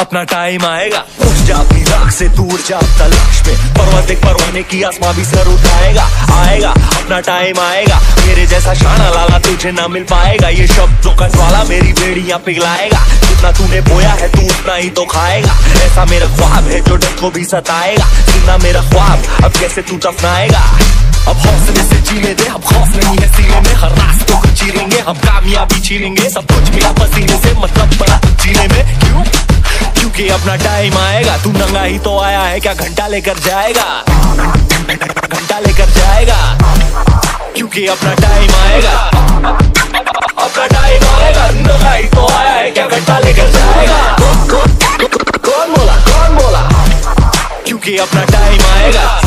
अपना टाइम आएगा। उठ जा अपनी राख से दूर जा तलाश में, पर्वत एक परवाने की आसमां भी सर उठाएगा। आएगा अपना टाइम आएगा, मेरे जैसा शाना लाला तुझे ना मिल पाएगा। ये शब्दों का ज्वाला मेरी बेड़ियां पिघलाएगा, जितना तूने बोया है तू उतना ही तो खाएगा। ऐसा मेरा ख्वाब है जो डर को भी सताएगा, सुनना मेरा ख्वाब अब कैसे तू दफनाएगा। अब हौसले से जीने दे, अब खौफ नहीं है सीने में, हर रास्तों को चीरेंगे हम, कामयाबी छीनेंगे। सब कुछ मिला पसीने से, मतलब बड़ा जीने में क्यों? क्योंकि अपना टाइम आएगा। तू नंगा ही तो आया है, क्या घंटा लेकर जाएगा? घंटा लेकर जाएगा, क्योंकि अपना टाइम आएगा। अपना टाइम आएगा, नंगा ही तो आया है, क्या घंटा लेकर जाएगा? कौन बोला? क्योंकि अपना टाइम आएगा।